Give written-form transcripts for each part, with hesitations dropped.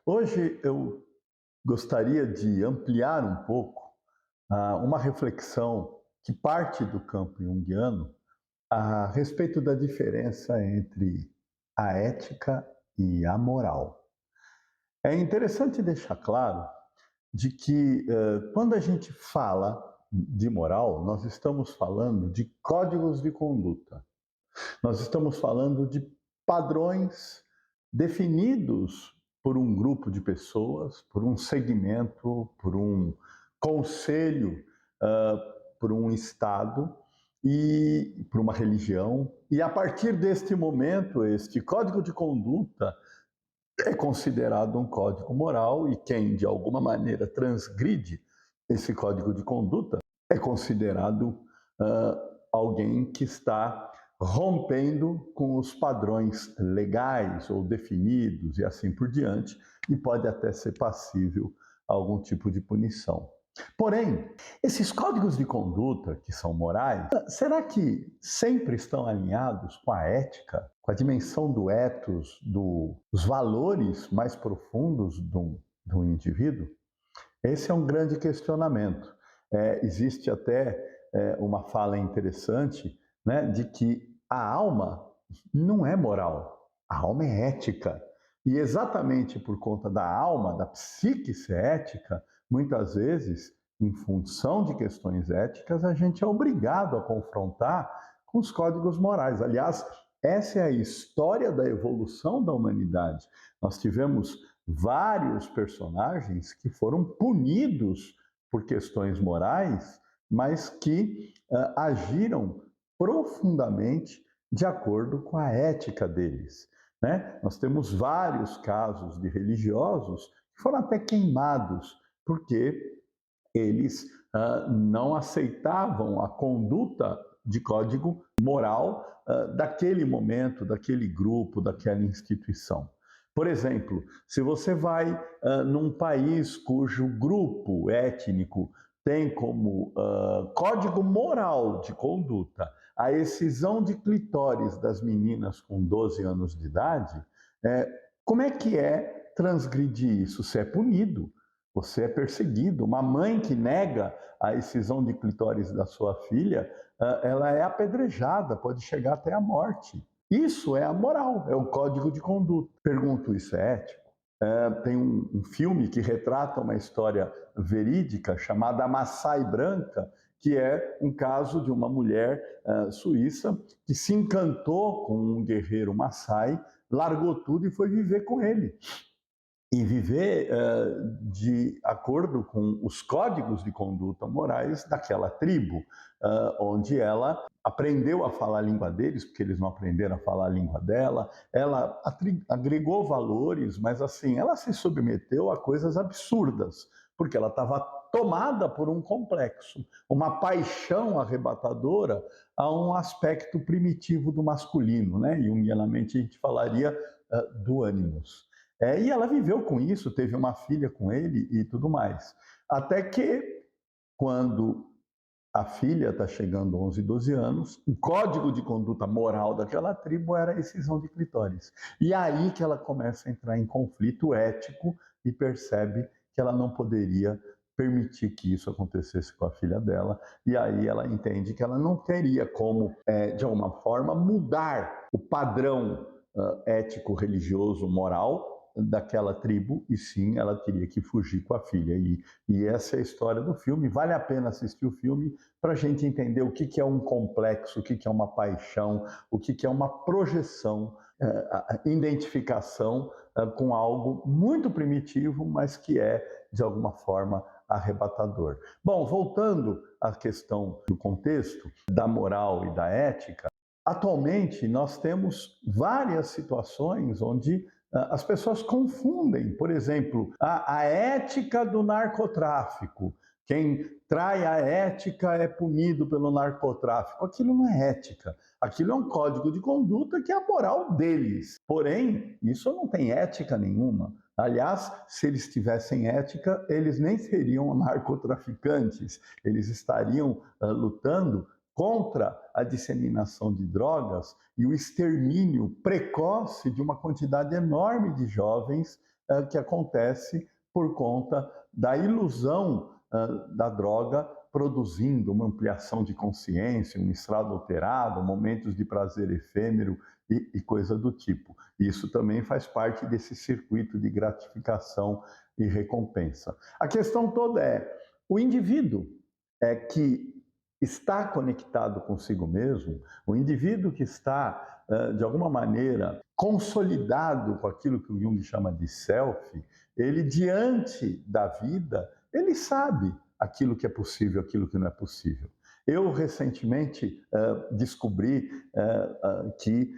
Hoje eu gostaria de ampliar um pouco uma reflexão que parte do campo junguiano a respeito da diferença entre a ética e a moral. É interessante deixar claro de que quando a gente fala de moral, nós estamos falando de códigos de conduta. Nós estamos falando de padrões definidos por um grupo de pessoas, por um segmento, por um conselho, uh, por um Estado e por uma religião. E a partir deste momento, este código de conduta é considerado um código moral e quem de alguma maneira transgride esse código de conduta é considerado alguém que está rompendo com os padrões legais ou definidos e assim por diante, e pode até ser passível a algum tipo de punição. Porém, esses códigos de conduta que são morais, será que sempre estão alinhados com a ética, com a dimensão do ethos, dos valores mais profundos do indivíduo? Esse é um grande questionamento. Existe até uma fala interessante, né, de que a alma não é moral, a alma é ética. E exatamente por conta da alma, da psique ser ética, muitas vezes, em função de questões éticas, a gente é obrigado a confrontar com os códigos morais. Aliás, essa é a história da evolução da humanidade. Nós tivemos vários personagens que foram punidos por questões morais, mas que agiram profundamente de acordo com a ética deles. Né? Nós temos vários casos de religiosos que foram até queimados porque eles não aceitavam a conduta de código moral daquele momento, daquele grupo, daquela instituição. Por exemplo, se você vai num país cujo grupo étnico tem como código moral de conduta a excisão de clitóris das meninas com 12 anos de idade, como é que é transgredir isso? Você é punido, você é perseguido. Uma mãe que nega a excisão de clitóris da sua filha, ela é apedrejada, pode chegar até a morte. Isso é a moral, é o código de conduta. Pergunto, isso é ético? Tem um filme que retrata uma história verídica chamada Maçai Branca, que é um caso de uma mulher suíça que se encantou com um guerreiro Maçai, largou tudo e foi viver com ele. E viver de acordo com os códigos de conduta morais daquela tribo, onde ela aprendeu a falar a língua deles, porque eles não aprenderam a falar a língua dela, ela agregou valores, mas assim, ela se submeteu a coisas absurdas, porque ela estava tomada por um complexo, uma paixão arrebatadora a um aspecto primitivo do masculino, né? Jungianamente a gente falaria do ânimos. E ela viveu com isso, teve uma filha com ele e tudo mais. Até que, quando a filha está chegando aos 11, 12 anos, o código de conduta moral daquela tribo era a excisão de clitóris. E aí que ela começa a entrar em conflito ético e percebe que ela não poderia permitir que isso acontecesse com a filha dela. E aí ela entende que ela não teria como, de alguma forma, mudar o padrão ético, religioso, moral daquela tribo, e sim, ela teria que fugir com a filha. E essa é a história do filme. Vale a pena assistir o filme para a gente entender o que é um complexo, o que é uma paixão, o que é uma projeção, identificação com algo muito primitivo, mas que é, de alguma forma, arrebatador. Bom, voltando à questão do contexto da moral e da ética, atualmente nós temos várias situações onde as pessoas confundem, por exemplo, a ética do narcotráfico. Quem trai a ética é punido pelo narcotráfico. Aquilo não é ética. Aquilo é um código de conduta que é a moral deles. Porém, isso não tem ética nenhuma. Aliás, se eles tivessem ética, eles nem seriam narcotraficantes. Eles estariam lutando contra a disseminação de drogas e o extermínio precoce de uma quantidade enorme de jovens que acontece por conta da ilusão da droga produzindo uma ampliação de consciência, um estado alterado, momentos de prazer efêmero e coisa do tipo. Isso também faz parte desse circuito de gratificação e recompensa. A questão toda é, o indivíduo que está conectado consigo mesmo, o indivíduo que está, de alguma maneira, consolidado com aquilo que o Jung chama de self, ele, diante da vida, ele sabe aquilo que é possível, aquilo que não é possível. Eu, recentemente, descobri que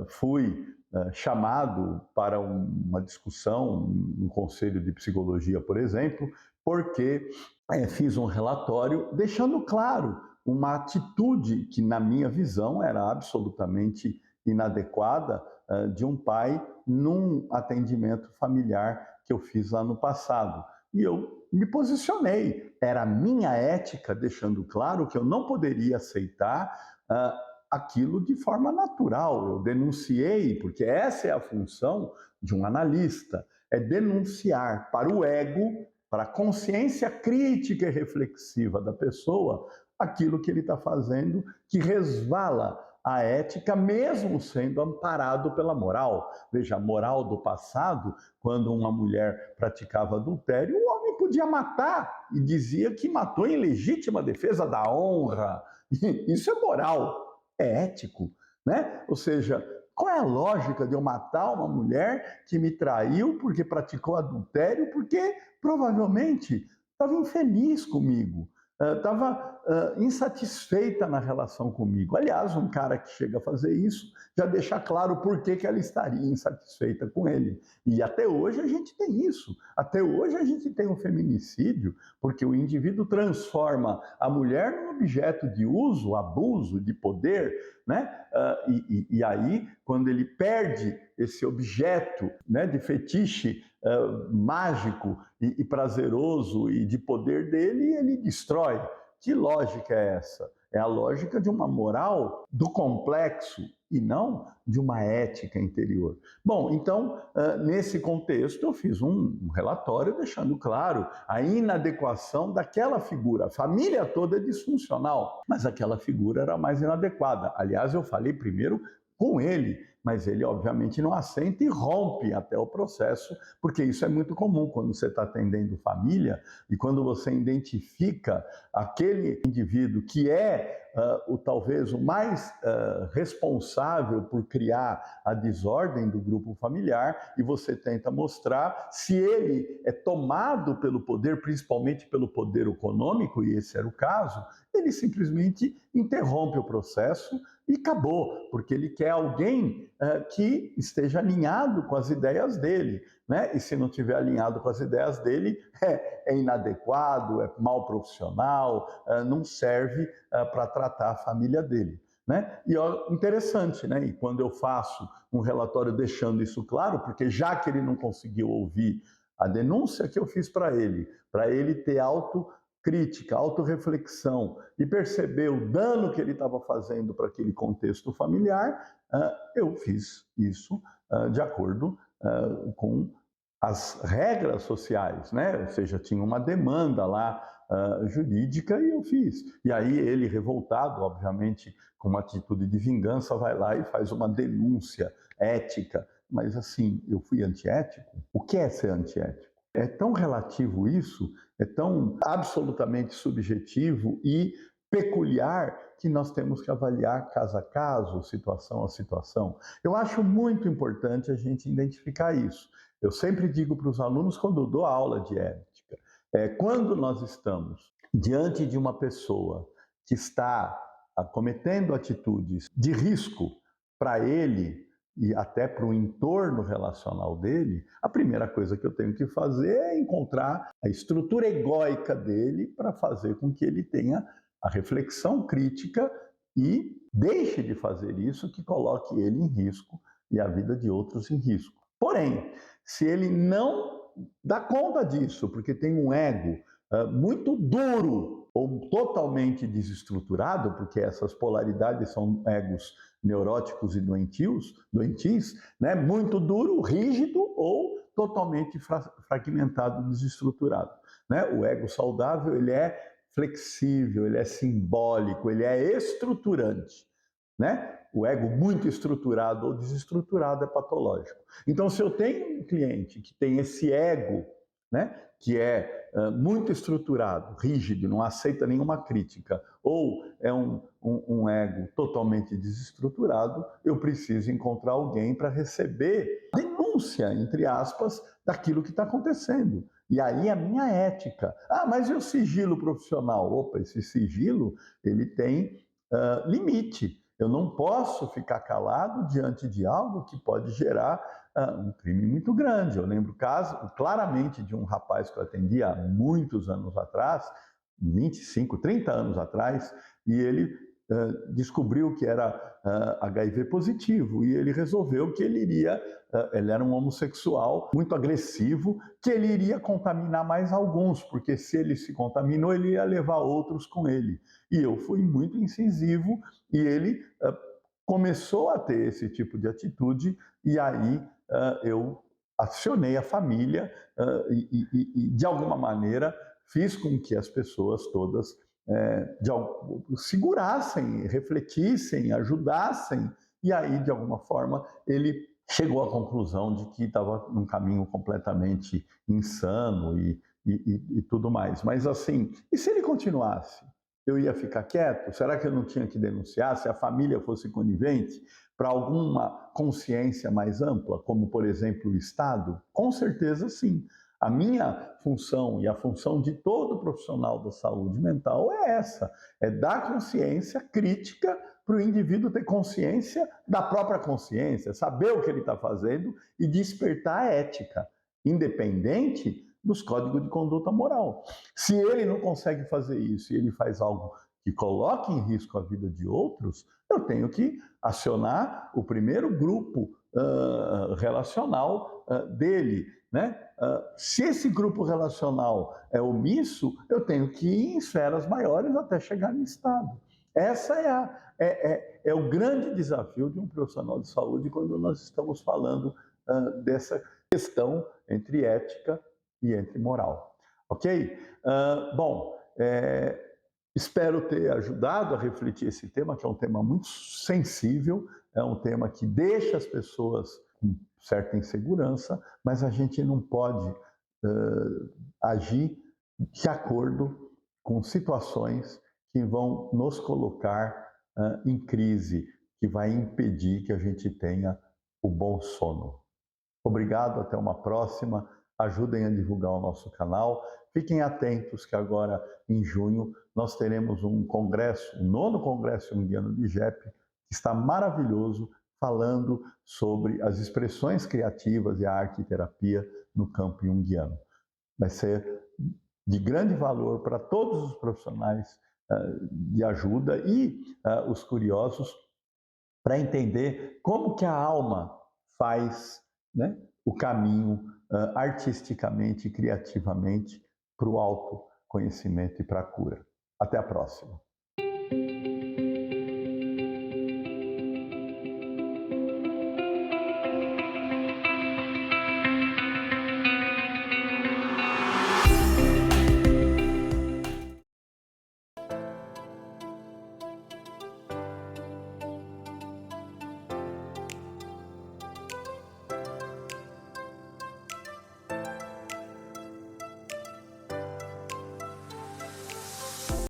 fui chamado para uma discussão no Conselho de Psicologia, por exemplo, porque fiz um relatório deixando claro uma atitude que, na minha visão, era absolutamente inadequada de um pai num atendimento familiar que eu fiz lá no passado. E eu me posicionei. Era a minha ética deixando claro que eu não poderia aceitar aquilo de forma natural. Eu denunciei, porque essa é a função de um analista, é denunciar para o ego, para a consciência crítica e reflexiva da pessoa, aquilo que ele está fazendo que resvala a ética, mesmo sendo amparado pela moral. Veja, a moral do passado, quando uma mulher praticava adultério, o homem podia matar e dizia que matou em legítima defesa da honra. Isso é moral, é ético, né? Ou seja, qual é a lógica de eu matar uma mulher que me traiu porque praticou adultério, porque provavelmente estava infeliz comigo, estava insatisfeita na relação comigo. Aliás, um cara que chega a fazer isso já deixa claro por que ela estaria insatisfeita com ele. E até hoje a gente tem isso. Até hoje a gente tem um feminicídio, porque o indivíduo transforma a mulher num objeto de uso, abuso, de poder, né? E aí, quando ele perde esse objeto, né, de fetiche mágico e prazeroso e de poder dele, ele destrói. Que lógica é essa? É a lógica de uma moral do complexo e não de uma ética interior. Bom, então, nesse contexto, eu fiz um relatório deixando claro a inadequação daquela figura. A família toda é disfuncional, mas aquela figura era mais inadequada. Aliás, eu falei primeiro com ele, mas ele obviamente não assenta e rompe até o processo, porque isso é muito comum quando você está atendendo família e quando você identifica aquele indivíduo que é talvez o mais responsável por criar a desordem do grupo familiar, e você tenta mostrar se ele é tomado pelo poder, principalmente pelo poder econômico, e esse era o caso, ele simplesmente interrompe o processo e acabou, porque ele quer alguém que esteja alinhado com as ideias dele, né? E se não estiver alinhado com as ideias dele, é inadequado, é mal profissional, não serve para tratar a família dele. Né? E ó, interessante, né? E quando eu faço um relatório deixando isso claro, porque já que ele não conseguiu ouvir a denúncia que eu fiz para ele ter autocrítica, autorreflexão e perceber o dano que ele estava fazendo para aquele contexto familiar, eu fiz isso de acordo com as regras sociais, né? Ou seja, tinha uma demanda lá jurídica e eu fiz. E aí ele, revoltado, obviamente, com uma atitude de vingança, vai lá e faz uma denúncia ética. Mas assim, eu fui antiético? O que é ser antiético? É tão relativo isso, é tão absolutamente subjetivo e peculiar que nós temos que avaliar caso a caso, situação a situação. Eu acho muito importante a gente identificar isso. Eu sempre digo para os alunos quando eu dou aula de ética, quando nós estamos diante de uma pessoa que está cometendo atitudes de risco para ele e até para o entorno relacional dele, a primeira coisa que eu tenho que fazer é encontrar a estrutura egóica dele para fazer com que ele tenha a reflexão crítica e deixe de fazer isso que coloque ele em risco e a vida de outros em risco. Porém, se ele não dá conta disso, porque tem um ego muito duro ou totalmente desestruturado, porque essas polaridades são egos neuróticos e doentis, né? Muito duro, rígido ou totalmente fragmentado, desestruturado, né? O ego saudável, ele é flexível, ele é simbólico, ele é estruturante, né? O ego muito estruturado ou desestruturado é patológico. Então, se eu tenho um cliente que tem esse ego, né, que é muito estruturado, rígido, não aceita nenhuma crítica, ou é um ego totalmente desestruturado, eu preciso encontrar alguém para receber denúncia, entre aspas, daquilo que está acontecendo. E aí a minha ética. Ah, mas e o sigilo profissional? Opa, esse sigilo, ele tem limite. Eu não posso ficar calado diante de algo que pode gerar um crime muito grande. Eu lembro claramente de um rapaz que eu atendi há muitos anos atrás, 25, 30 anos atrás, e ele descobriu que era HIV positivo e ele resolveu que ele era um homossexual muito agressivo, que ele iria contaminar mais alguns, porque se ele se contaminou, ele ia levar outros com ele. E eu fui muito incisivo e ele começou a ter esse tipo de atitude e aí eu acionei a família e de alguma maneira, fiz com que as pessoas todas segurassem, refletissem, ajudassem, e aí, de alguma forma, ele chegou à conclusão de que estava num caminho completamente insano e tudo mais. Mas assim, e se ele continuasse? Eu ia ficar quieto? Será que eu não tinha que denunciar? Se a família fosse conivente para alguma consciência mais ampla, como, por exemplo, o Estado? Com certeza, sim. A minha função e a função de todo profissional da saúde mental é essa, é dar consciência crítica para o indivíduo ter consciência da própria consciência, saber o que ele está fazendo e despertar a ética, independente dos códigos de conduta moral. Se ele não consegue fazer isso e ele faz algo que coloque em risco a vida de outros, eu tenho que acionar o primeiro grupo relacional dele, né? Se esse grupo relacional é omisso, eu tenho que ir em esferas maiores até chegar no Estado. Essa é o grande desafio de um profissional de saúde quando nós estamos falando dessa questão entre ética e entre moral. Ok? Bom, espero ter ajudado a refletir esse tema, que é um tema muito sensível, é um tema que deixa as pessoas com certa insegurança, mas a gente não pode agir de acordo com situações que vão nos colocar em crise, que vai impedir que a gente tenha o bom sono. Obrigado, até uma próxima. Ajudem a divulgar o nosso canal. Fiquem atentos que agora, em junho, nós teremos um congresso, o 9º Congresso Junguiano de IGEP, que está maravilhoso, falando sobre as expressões criativas e a arte-terapia no campo junguiano. Vai ser de grande valor para todos os profissionais de ajuda e os curiosos para entender como que a alma faz, né, o caminho artisticamente e criativamente para o autoconhecimento e para a cura. Até a próxima.